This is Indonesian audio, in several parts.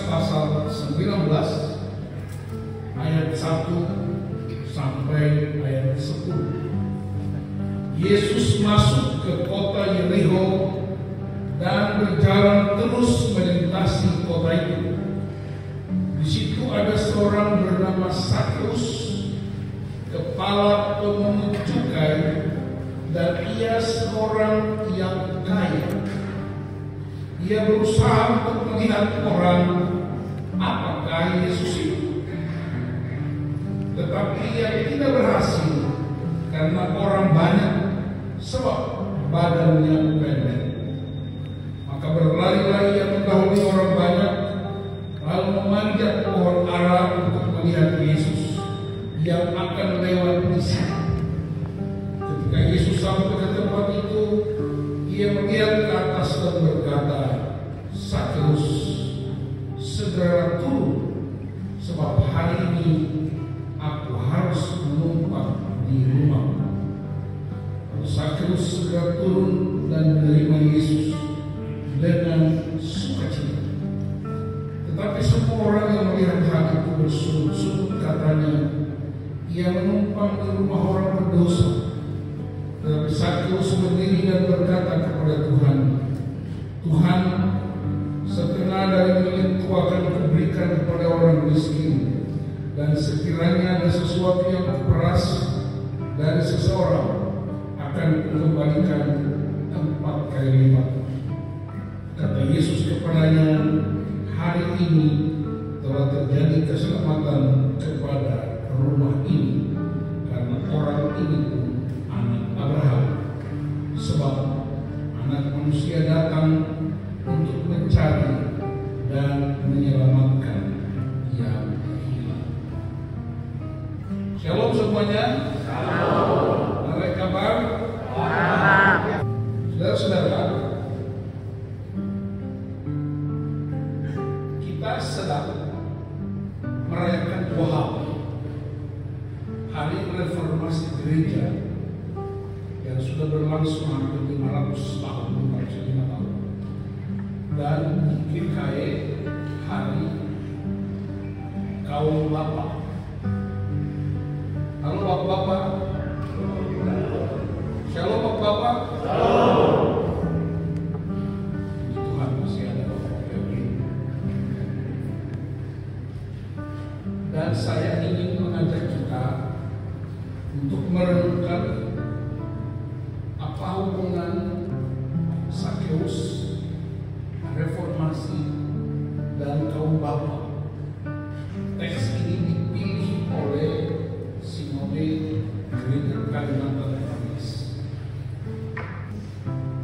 pasal 19 ayat 1 sampai ayat 10. Yesus masuk ke kota Yerikho dan berjalan terus melintasi kota itu. Di situ ada seorang bernama Zakheus, kepala pemungut cukai, dan ia seorang yang kaya. Ia berusaha untuk melihat orang apakah Yesus itu, tetapi ia tidak berhasil karena orang banyak, sebab badannya pendek. Maka berlari-lari ia mendahului orang banyak, lalu memanjat pohon ara untuk melihat Yesus yang akan lewat di sana. Ketika Yesus sampai ke tempat itu, ia melihat ke atas dan berkata, "Zakheus, segera turun, sebab hari ini aku harus menumpang di rumah." Lalu Zakheus segera turun dan menerima Yesus dengan sukacita. Tetapi semua orang yang melihat hal itu bersungut-sungut katanya, "Ia menumpang di rumah orang berdosa." Tetapi Zakheus berdiri dan berkata kepada Tuhan, "Tuhan, setengah dari milik itu akan kuberikan kepada orang miskin, dan sekiranya ada sesuatu yang kuperas dari seseorang, akan kukembalikan 4 kali lipat." Kata Yesus kepadanya, "Hari ini telah terjadi keselamatan kepada rumah ini, karena orang ini pun anak Abraham. Sebab Anak Manusia datang untuk mencari dan menyelamatkan yang hilang." Shalom semuanya. Shalom. Apa kabar? Saudara-saudara, kita sedang merayakan 2 hal. Hari Reformasi Gereja yang sudah berlangsung hampir 500 tahun, 505 tahun, dan GKI Hari Kaum Bapak. Halo Bapak-bapak. Shalom Bapak-bapak. Tuhan masih ada Bapak-bapak. Dan saya ingin mengajak kita untuk merenungkan apa hubungan Zakheus, reformasi, dan kaum bapa. Teks ini dipilih oleh Sinode Gereja Kalimantan Tengah.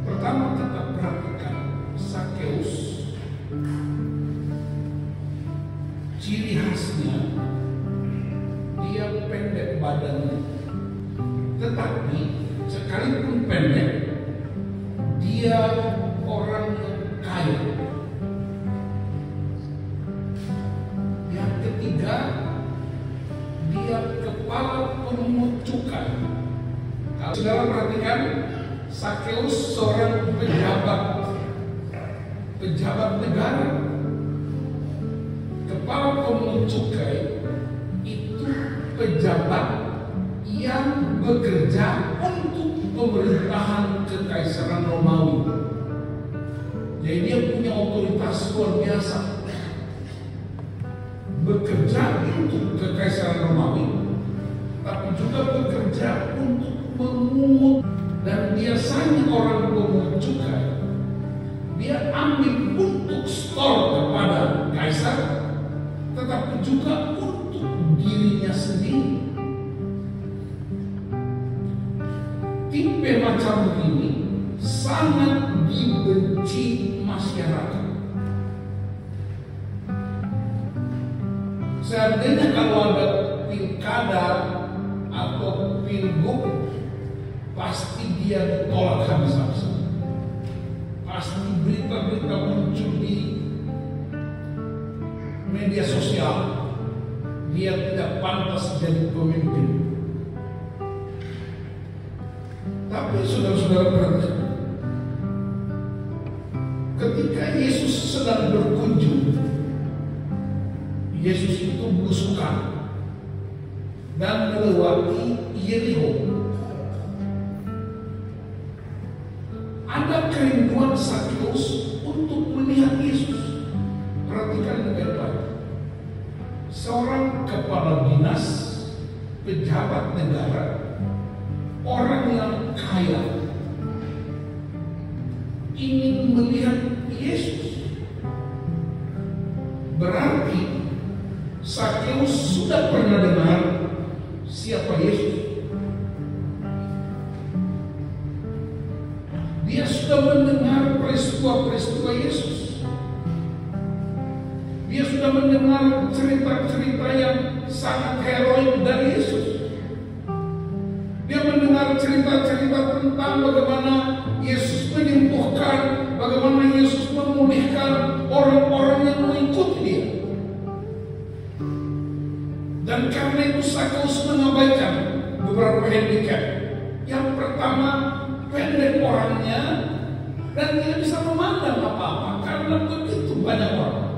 Pertama, kita perhatikan Zakheus. Ciri khasnya, dia pendek badannya, tetapi sekalipun pendek, dia orang yang kaya. Yang ketiga, dia kepala pemungut cukai. Kalau saudara perhatikan, Zakheus seorang pejabat negara. Kepala pemungut cukai itu pejabat yang bekerja untuk pemerintahan Kekaisaran Romawi. Jadi dia punya otoritas luar biasa, bekerja untuk Kekaisaran Romawi, tapi juga bekerja untuk memungut. Dan biasanya orang pemungut cukai, dia ambil untuk store kepada kaisar, tetapi juga untuk dirinya sendiri. Tipe macam ini sangat dibenci masyarakat. Seandainya kalau ada pilkada atau pilgub, pasti dia ditolak habis-habisan. Pasti berita-berita muncul di media sosial, dia tidak pantas jadi pemimpin. Tapi saudara-saudara perhatikan, ketika Yesus sedang berkunjung Yesus itu belusukan dan melewati Yerikho. Ada kerinduan Sakeus untuk melihat Yesus. Perhatikan dengan baik. Seorang kepala dinas, pejabat negara, orang yang kaya, ingin melihat Yesus. Berarti Sakeus sudah pernah dengar siapa Yesus. Dia sudah mendengar peristiwa-peristiwa Yesus. Dia sudah mendengar cerita-cerita yang sangat heroik dari Yesus. Dia mendengar cerita-cerita tentang bagaimana Yesus menyembuhkan, bagaimana Yesus memulihkan orang-orang yang mengikuti dia. Dan karena itu Sakeus mengabaikan beberapa handicap. Yang pertama, pendek orangnya dan tidak bisa memandang apa-apa karena begitu banyak orang.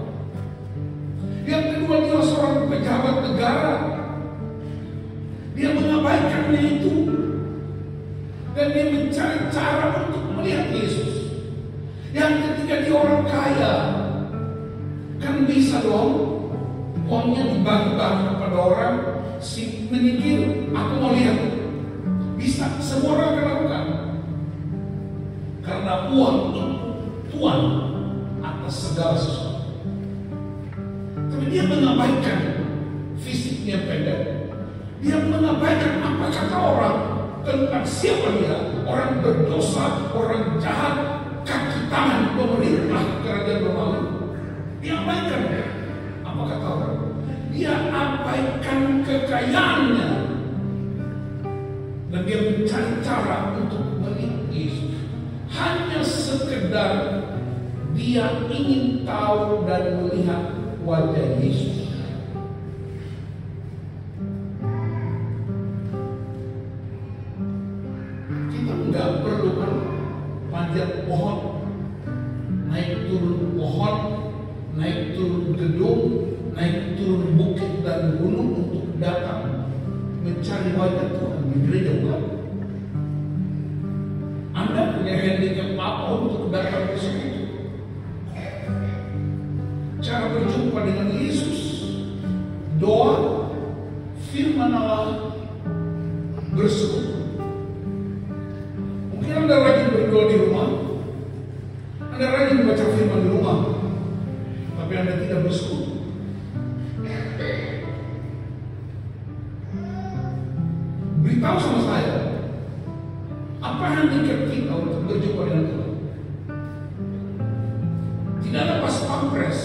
Yang kedua, dia seorang pejabat negara. Dia mengabaikannya itu dan dia mencari cara untuk melihat Yesus. Yang ketiga, dia orang kaya. Kan bisa dong uangnya dibagi-bagi kepada orang, si menyikir, aku mau lihat. Bisa, semua orang akan lakukan. Karena uang itu tuan atas segala sesuatu. Tapi dia mengabaikan fisiknya pendek. Dia mengabaikan apa kata orang tentang siapa dia. Orang berdosa, orang jahat, kaki tangan pemerintah kerajaan Romawi. Dia abaikan apa kata orang. Dia abaikan kekayaannya. Dan dia mencari cara untuk melihat Yesus. Hanya sekedar dia ingin tahu dan melihat wajah Yesus. Kita nggak perlu kan panjat pohon, naik turun pohon, naik turun gedung, naik turun bukit dan gunung untuk datang mencari wajah Tuhan di gereja, bukan? Anda punya handicap apa untuk datang ke situ? Cara berjumpa dengan Yesus, doa, firman Allah, berseru. Mungkin Anda rajin berdoa di rumah, Anda rajin membaca firman di rumah, tapi Anda tidak bersekutu. Beritahu sama saya, apa handicap kita untuk berjumpa dengan Tuhan? Tidak ada pas pampres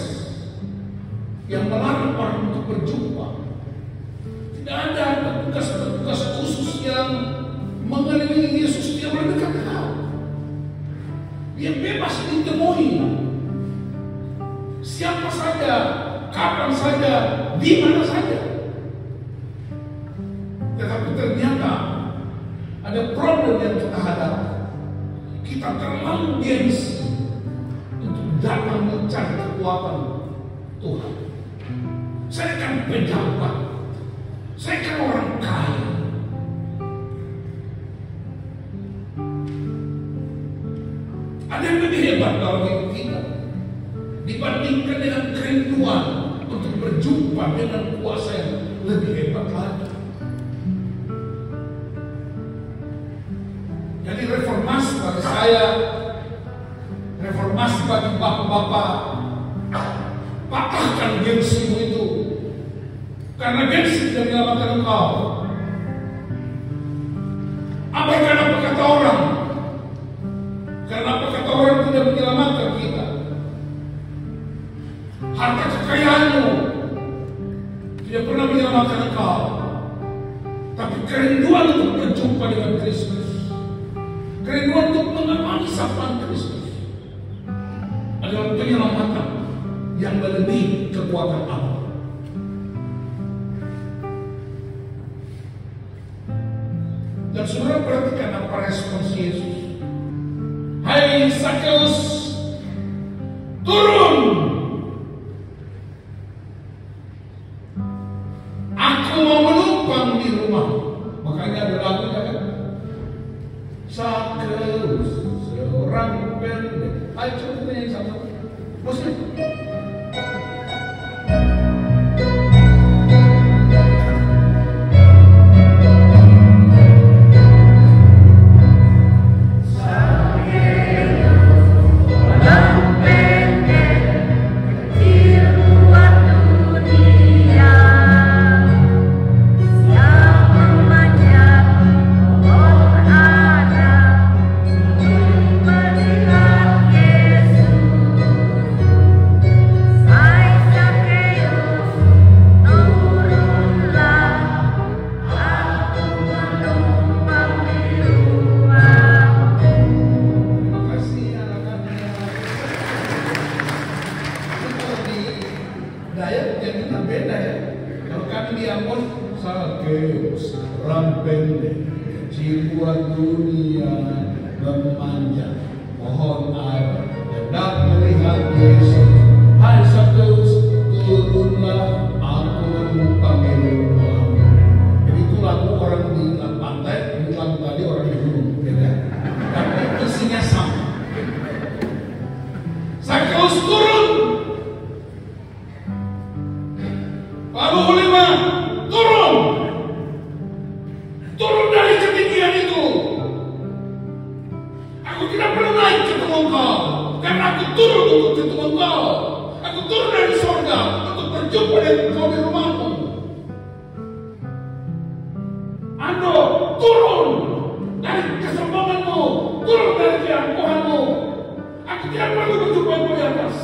yang melarang orang untuk berjumpa. Tidak ada petugas-petugas khusus yang mengelilingi Yesus. Dia mendekat kau. Dia bebas ditemui. Siapa saja, kapan saja, di mana saja. Tetapi ternyata ada problem yang kita hadapi. Kita terlalu gengsi untuk datang mencari kekuatan Tuhan. Saya kan pejabat, saya kan orang kaya. Ada yang lebih hebat dalam hidup kita dibandingkan dengan kerinduan untuk berjumpa dengan kuasa yang lebih hebat lagi. Jadi reformasi bagi saya, reformasi bagi bapak-bapak, patahkan gengsimu itu. Karena gengsi tidak menyelamatkan engkau. Abaikan apa kata orang. Karena apa kata orang tidak menyelamatkan kita. Harta kekayaanmu tidak pernah menyelamatkan engkau. Tapi kerinduan untuk berjumpa dengan Kristus, kerinduan untuk mengalami sapaan Kristus adalah penyelamatan yang melebihi kekuatan Allah. Dan saudara perhatikan apa respons Yesus. Hai Sakeus, turun. Dayak jadinya beda ya. Kalau kami di Ambon, Sakeus, orang pendek, jiwa dunia memanjang, pohon air, hendak melihat Yesus. Hai Sakeus, turunlah, aku panggilmu. Jadi itu lagu orang di pantai, ini lagu tadi orang di gunung, beda. Tapi isinya sama. Sakeus turun. Lalu kelima, turun dari ketinggian itu. Aku tidak perlu naik ketemu engkau, karena aku turun untuk ketemu engkau. Aku turun dari surga untuk berjumpa dengan engkau di rumahmu. Ando, turun dari kesombonganmu, turun dari keangkuhanmu. Aku tidak perlu berjumpa engkau di atas.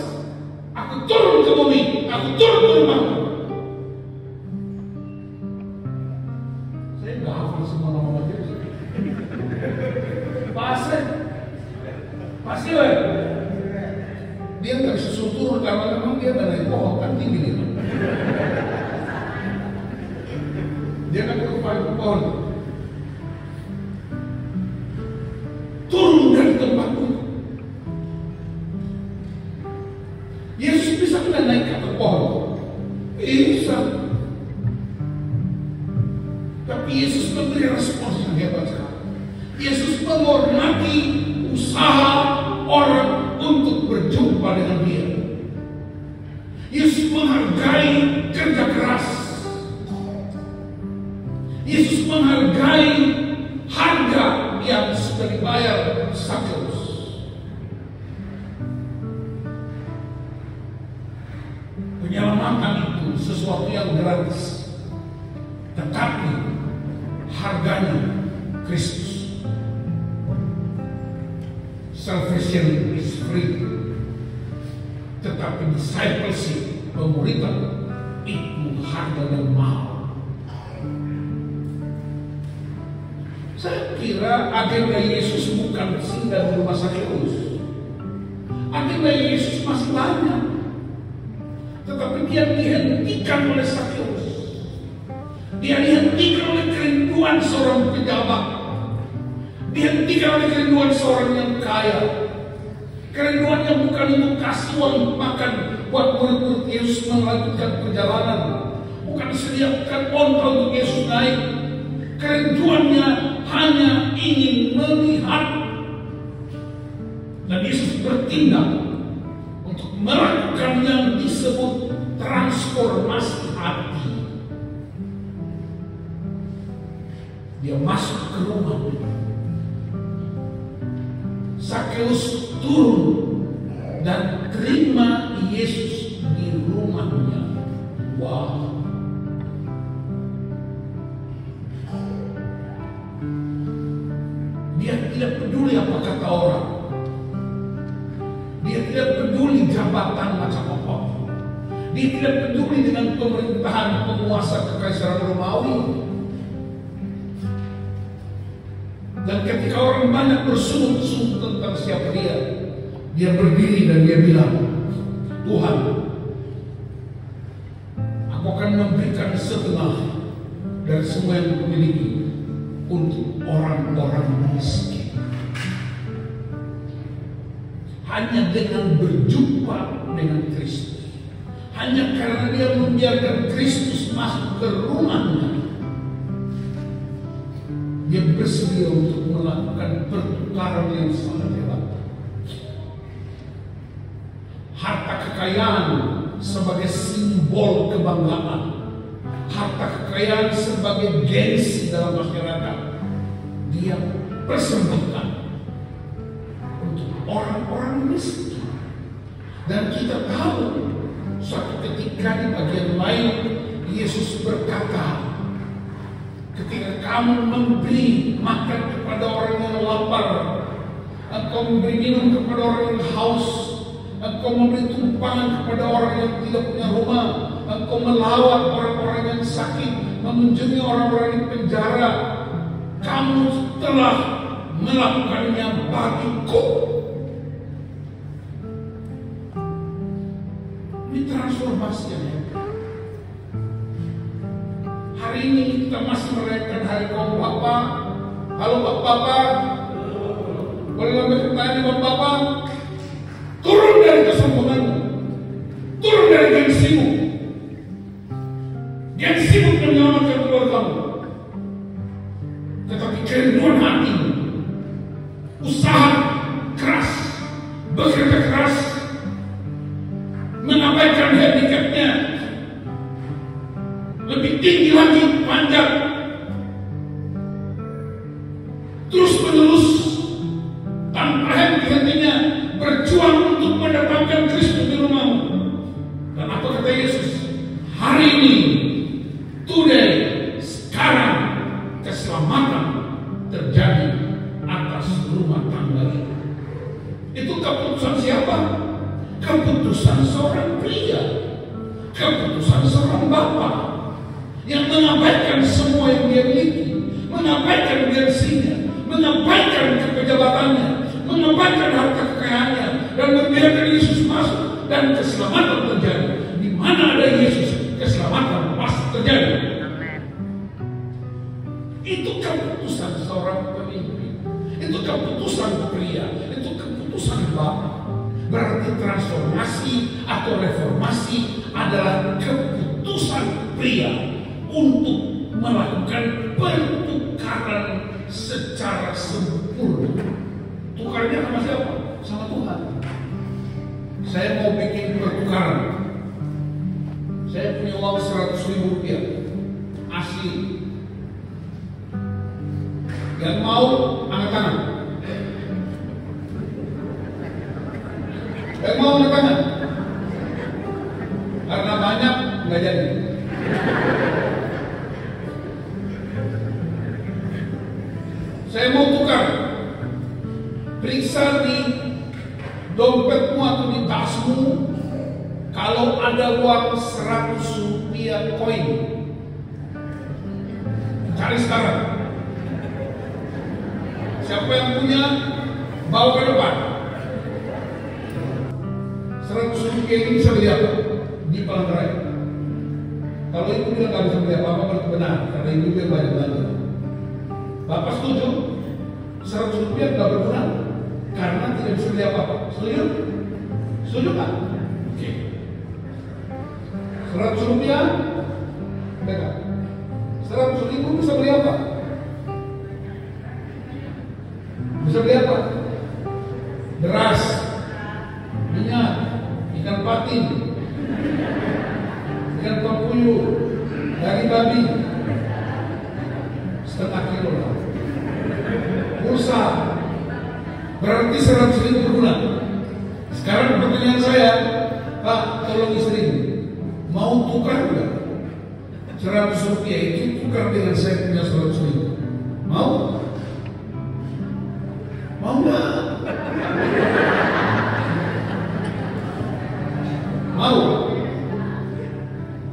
Aku turun ke bumi, aku turun ke rumahmu. Saya nggak hafal semua nama Yesus. Pasti lah. Dia nggak bisa turun karena memang dia nggak naik pohon kan tinggi dia. Dia kan ke pohon. Turun dari tempatmu. Yesus bisa nggak naik ke atas pohon? Bisa. Tapi Yesus memberi respons yang hebat sekali. Yesus menghormati usaha orang untuk berjumpa dengan Dia. Yesus menghargai kerja keras. Yesus menghargai harga yang sudah dibayar Sakeus. Penyelamatan itu sesuatu yang gratis, tetapi harganya Kristus. Salvation is free, tetapi discipleship, pemuridan, itu harga dan mahal. Saya kira agenda Yesus bukan singgah di rumah Sakeus. Agenda Yesus masih banyak, tetapi dia dihentikan oleh Sakeus. Dia dihentikan oleh kerinduan seorang pejabat. Dihentikan oleh kerinduan seorang yang kaya. Kerinduannya bukan untuk kasih uang makan buat murid-murid Yesus melanjutkan perjalanan. Bukan disediakan onta untuk Yesus naik. Kerinduannya hanya ingin melihat. Dan Yesus bertindak untuk melakukan yang disebut transformasi hati. Dia masuk ke rumahnya. Sakeus turun dan terima Yesus di rumahnya. Wow. Dia tidak peduli apa kata orang. Dia tidak peduli jabatan macam apa. Dia tidak peduli dengan pemerintahan penguasa kekaisaran Romawi. Dan ketika orang banyak bersungut-sungut tentang siapa dia berdiri dan dia bilang, Tuhan, aku akan memberikan setengah dari semua yang aku miliki untuk orang-orang miskin. Hanya dengan berjumpa dengan Kristus, hanya karena dia membiarkan Kristus masuk ke rumahnya, dia bersedia untuk melakukan pertukaran yang sangat hebat. Harta kekayaan sebagai simbol kebanggaan, harta kekayaan sebagai gengsi dalam masyarakat, dia persembahkan untuk orang-orang miskin. Dan kita tahu suatu ketika di bagian lain Yesus berkata, ketika kamu memberi makan kepada orang yang lapar, engkau memberi minum kepada orang yang haus, engkau memberi tumpangan kepada orang yang tidak punya rumah, engkau melawat orang-orang yang sakit, mengunjungi orang-orang di penjara, kamu telah melakukannya bagiku. Ini transformasi transformasi yang hebat. Hari ini kita masih merayakan hari kaum Bapa. Halo Bapak-Bapak, boleh lagi bertanya Bapak-Bapak, turun dari kesombonganmu, turun dari gengsimu menyelamatkan keluargamu, tetapi kerinduan hati, usaha keras, bekerja keras, mengabaikan handicapnya, lebih tinggi lagi panjang, terus menerus tanpa henti-hentinya berjuang untuk mendapatkan Kristus di rumahmu. Dan apa kata Yesus? Hari ini, today, sekarang keselamatan terjadi atas rumah tangga ini. Itu keputusan siapa? Keputusan seorang pria, keputusan seorang bapak yang mengabaikan semua yang dia miliki, mengabaikan gengsinya, mengabaikan kepejabatannya, mengabaikan harta kekayaannya, dan membiarkan Yesus masuk dan keselamatan terjadi. Di mana ada Yesus, keselamatan pasti terjadi. Itu keputusan seorang pemimpin, itu keputusan pria, itu keputusan bapak. Berarti transformasi atau reformasi adalah keputusan pria untuk melakukan pertukaran secara sempurna. Tukarnya sama siapa? Sama Tuhan. Saya mau bikin pertukaran. Saya punya uang 100.000 rupiah asli. Yang mau angkat tangan. Yang mau angkat tangan. Karena banyak nggak jadi. Saya mau tukar. Periksa di dompetmu atau di tasmu. Kalau ada uang 100 rupiah koin, cari sekarang. Siapa yang punya, bawa ke depan. 100 rupiah ini bisa beli apa? Di Palangkaraya. Kalau ibu bilang nggak bisa beli apa-apa, berarti benar, karena ibu yang banyak belanja. Bapak setuju? 100 rupiah nggak berguna karena tidak bisa beli apa-apa. Setuju? Setuju kan? Oke. 100 rupiah, dekat. 100.000 bisa beli apa? Bisa beli apa? Beras, minyak, ikan patin, ikan papuyu, daging babi, setengah kilo lah. Pulsa, berarti 100.000 berguna. Sekarang pertanyaan saya, Pak, tolong istri, mau tukar enggak? 100 rupiah itu tukar dengan saya punya 100.000. Mau? Mau nggak? Mau?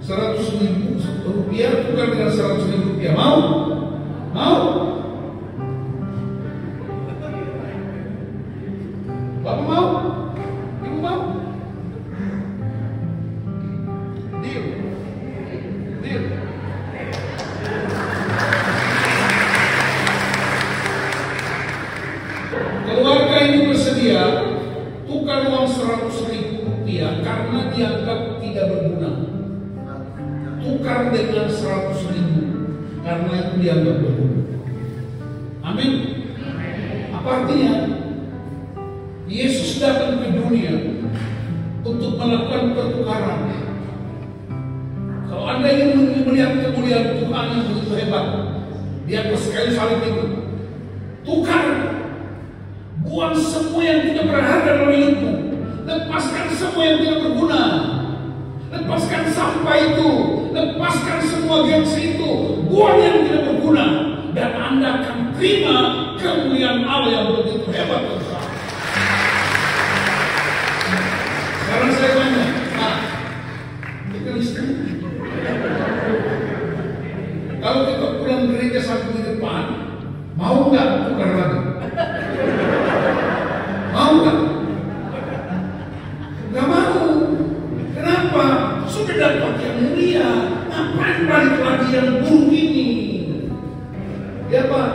100.000 rupiah tukar dengan 100.000 rupiah. Mau? Mau? Bapak mau? Ibu mau? Deal. Deal. Keluarga ini bersedia tukar uang 100.000 rupiah karena dianggap tidak berguna. Tukar dengan 100.000 karena itu dianggap berguna. Amin. Apa artinya? Yesus datang ke dunia untuk melakukan pertukaran. Kalau Anda ingin melihat kemuliaan Tuhan yang begitu hebat di atas kayu salib itu, tukar. Buang semua yang tidak berharga dalam hidupmu. Lepaskan semua yang tidak berguna. Lepaskan sampah itu. Lepaskan semua gengsi itu. Buang yang tidak berguna. Dan Anda akan terima kemuliaan Allah yang begitu hebat dan besar. Sekarang saya tanya, nah, itu Kristen. Kalau kita pulang gereja sampai di depan, mau nggak tukar lagi? Mau nggak? Nggak mau. Kenapa? Sudah tempat yang mulia. Ngapain balik lagi yang buruk ini? Ya Pak,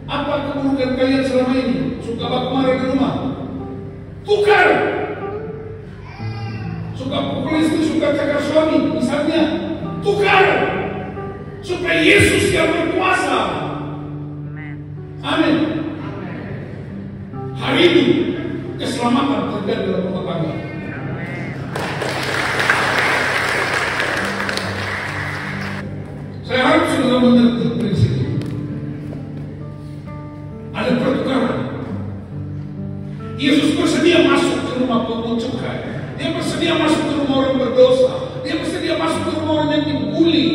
apa keburukan kalian selama ini? Suka bak marah di rumah? Tukar. Suka pukul istri, suka cakar suami, misalnya. Tukar. Supaya Yesus yang berkuasa. Amin. Hari ini keselamatan terjadi dalam rumah tangga. Saya harap sudah mengerti prinsip ini. Ada pertukaran. Yesus bersedia masuk ke rumah pungut cukai. Dia bersedia masuk ke rumah orang berdosa. Dia bersedia masuk ke rumah orang yang dibully.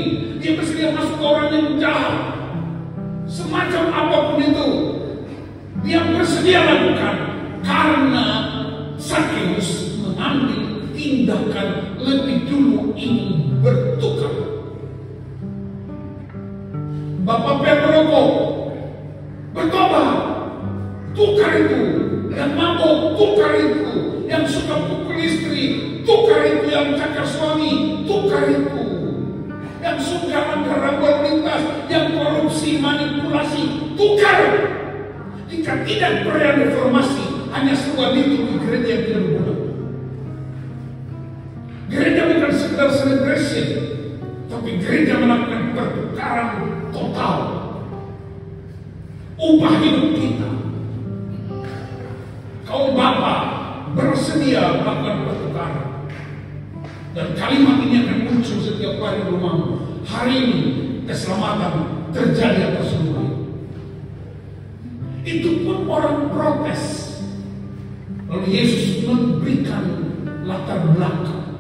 Dia bersedia masuk ke orang yang jahat. Semacam apapun itu, dia bersedia lakukan karena Sakeus mengambil tindakan lebih dulu ingin bertukar. Bapak perokok, bertobat, tukar itu. Yang mabuk, tukar itu. Yang suka pukul istri, tukar itu. Yang cakar suami, tukar itu. Yang suka anggar lalu lintas, yang korupsi, manipulasi, tukar. Jika tidak perayaan reformasi, hanya sebuah liturgi gereja yang tidak berguna. Gereja bukan sekedar celebration, tapi gereja melakukan pertukaran total. Ubah hidup kita. Kaum Bapak bersedia melakukan pertukaran. Dan kalimat ini akan muncul setiap hari di rumahmu. Hari ini keselamatan terjadi atas semua. Itu pun orang protes. Lalu Yesus memberikan latar belakang.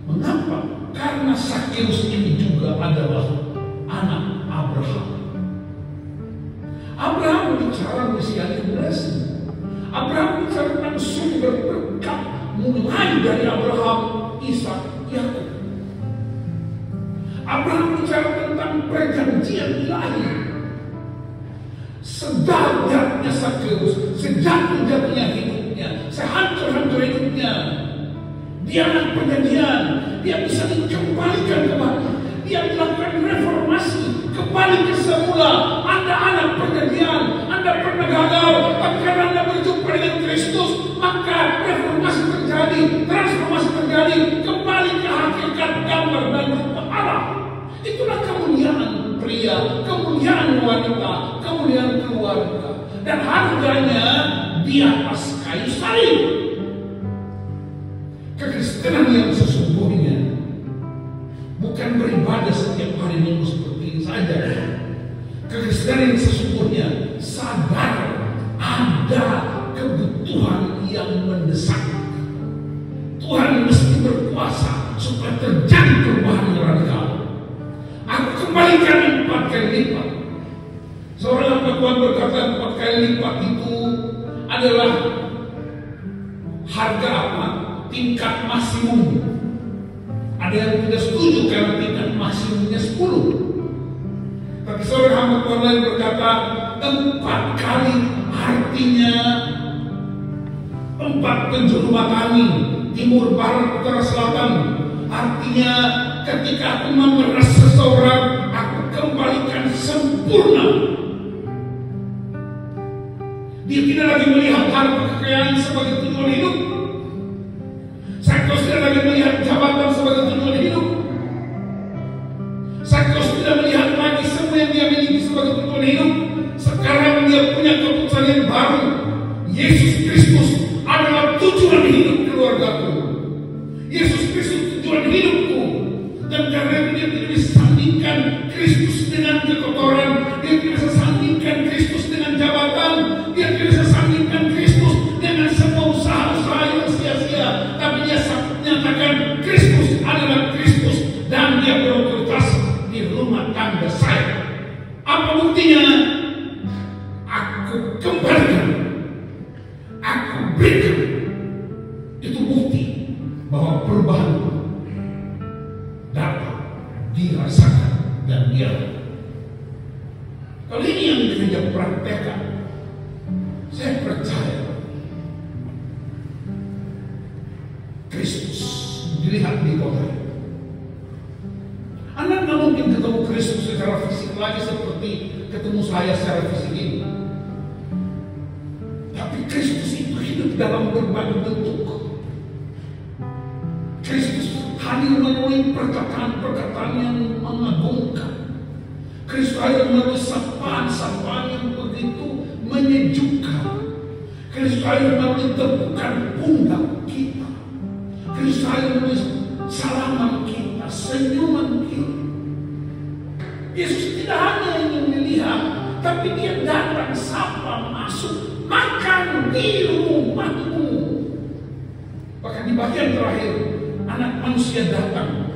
Mengapa? Karena Sakeus ini juga adalah anak Abraham. Abraham bicara mesianik blessing. Abraham bicara tentang sumber berkat mulai dari Abraham, Ishak, Yakub. Abraham bicara tentang perjanjian ilahi. Sedahsyatnya Sakeus, sejatuh-jatuhnya hidupnya, sehancur-hancur hidupnya, dia anak perjanjian. Dia bisa dikembalikan kembali. Dia melakukan reformasi kembali ke semula. Anda anak perjanjian, Anda pernah gagal, tapi karena Anda berjumpa dengan Kristus, maka reformasi terjadi, transformasi terjadi, kembali ke hakikat gambar dan rupa Allah. Itulah kemuliaan pria, kemuliaan wanita, kemuliaan keluarga, dan harganya di atas kayu salib. Kekristenan yang sesungguhnya bukan beribadah setiap hari Minggu seperti ini saja. Kekristenan yang sesungguhnya sadar ada kebutuhan yang mendesak. Tuhan mesti berkuasa supaya terjadi perubahan yang radikal. Aku kembalikan 4 kali lipat. Seorang hamba Tuhan berkata 4 kali lipat itu adalah harga apa? Tingkat maksimum. Ada yang tidak setuju karena tingkat maksimumnya 10. Tapi seorang hamba Tuhan lain berkata 4 kali artinya 4 penjuru mata angin, timur, barat, utara, selatan. Artinya ketika aku memeras seseorang, aku kembalikan sempurna. Dia tidak lagi melihat harta kekayaan sebagai tujuan hidup. Sakeus tidak lagi melihat jabatan sebagai tujuan hidup. Sakeus tidak melihat lagi semua yang dia miliki sebagai tujuan hidup. Sekarang dia punya keputusan yang baru. Yesus Kristus adalah tujuan hidup keluargaku. Yesus Kristus tujuan hidupku. Dan karena itu dia tidak bisa sandingkan Kristus dengan kekotoran. Dia tidak bisa sandingkan Kristus dengan jabatan. Dia tidak bisa sandingkan Kristus dengan semua usaha-usaha yang sia-sia. Tapi dia nyatakan Kristus adalah Kristus. Dan dia berotoritas di rumah tangga saya. Apa buktinya? Aku kembalikan. Aku berikan. Itu bukti bahwa perubahan dapat dirasakan dan dialami. Kalau ini yang gereja praktekkan, saya percaya Kristus dilihat di kota. mungkin ketemu Kristus secara fisik lagi seperti ketemu saya secara fisik ini. Tapi Kristus itu hidup dalam berbagai bentuk. Kristus hadir melalui perkataan-perkataan yang mengagumkan. Kristus hadir melalui sapaan-sapaan yang begitu menyejukkan. Kristus hadir melalui tepukan pundak kita. Kristus hadir melalui salaman kita, senyuman kita. Yesus tidak hanya ingin melihat, tapi dia datang sapa masuk, makan di rumahmu. Bahkan di bagian terakhir, Anak Manusia datang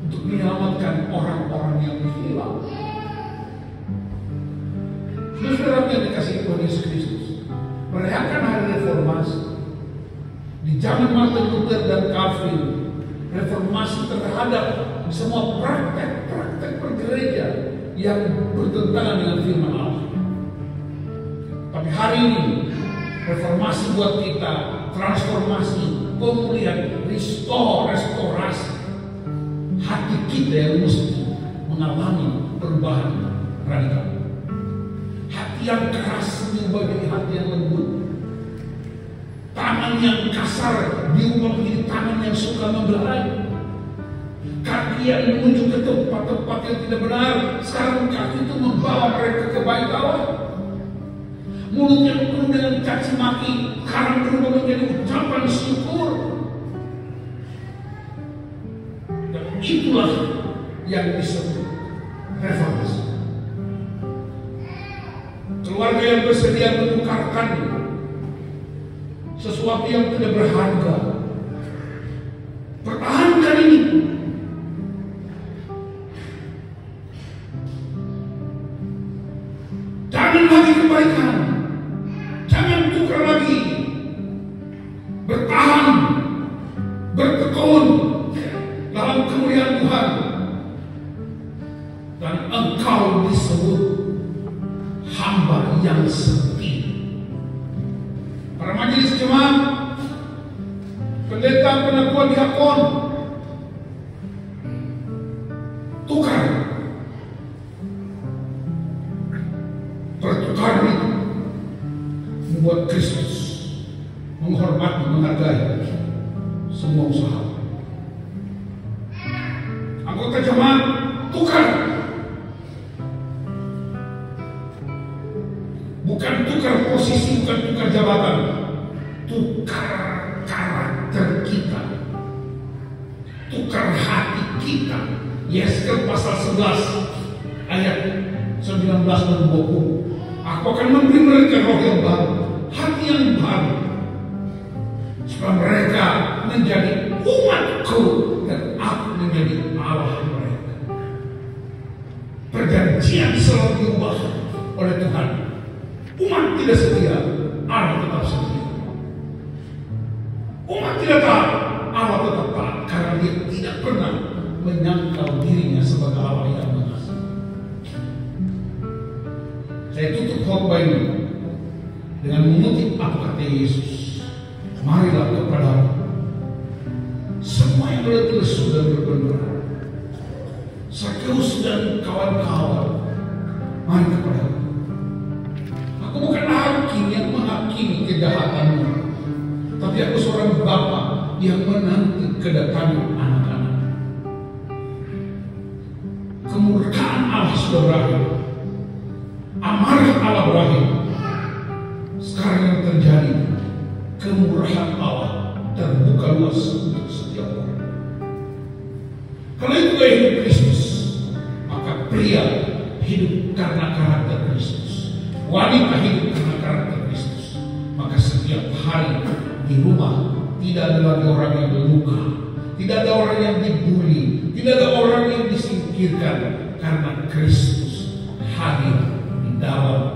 untuk menyelamatkan orang-orang yang hilang. Saudara yang dikasihi Tuhan Yesus Kristus, merayakan hari reformasi di zaman Martin Luther dan Calvin, reformasi terhadap semua praktek-praktek bergereja yang bertentangan dengan firman Allah. Tapi hari ini reformasi buat kita, transformasi, pemulihan, restorasi hati kita yang mesti mengalami perubahan radikal. Hati yang keras diubah menjadi hati yang lembut. Tangan yang kasar diubah menjadi tangan yang suka membelai. Kaki yang menuju ke tempat-tempat yang tidak benar, sekarang kaki itu membawa mereka ke bait Allah. Mulut yang penuh dengan caci maki, sekarang berubah menjadi ucapan syukur. Dan itulah yang disebut reformasi. Keluarga yang bersedia menukarkan sesuatu yang tidak berharga, pertahankan ini. Jangan lagi kebaikan, jangan tukar lagi, bertahan, bertekun dalam kemuliaan Tuhan, dan engkau disebut hamba yang setia. Para majelis jemaat, pendeta, penatua, diakon, tukar, pertukaran itu membuat Kristus menghormati, menghargai semua usaha. Anggota jemaat, tukar. Bukan tukar posisi, bukan tukar jabatan, tukar karakter kita, tukar hati kita. Yeskel pasal 11 ayat 19 dan 20. Aku akan memberi mereka roh yang baru, hati yang baru, supaya mereka menjadi umatku dan aku menjadi Allah mereka. Perjanjian selalu diubah oleh Tuhan. Umat tidak setia, Allah tetap setia. Umat tidak taat, Allah tetap taat, karena dia tidak pernah menyangkal dirinya sebagai Allah yang mengasihi. Saya tutup khotbah ini dengan mengutip apa kata Yesus. Marilah kepadaku semua yang letih lesu dan berbenar, Sakeus dan kawan-kawan, mari kepadaku. Aku bukan hakim yang menghakimi kejahatanmu, tapi aku seorang bapa yang menanti kedatangan anak-anak. Kemurkaan Allah sudah berakhir, amarah Allah berakhir. Sekarang yang terjadi, kemurahan Allah terbuka luas untuk setiap orang. Karena itu gaya hidup Kristus, maka pria hidup karena karakter Kristus, wanita hidup karena karakter Kristus. Maka setiap hari di rumah tidak ada lagi orang yang berluka, tidak ada orang yang dibuli, tidak ada orang yang disingkirkan, karena Kristus hadir di dalam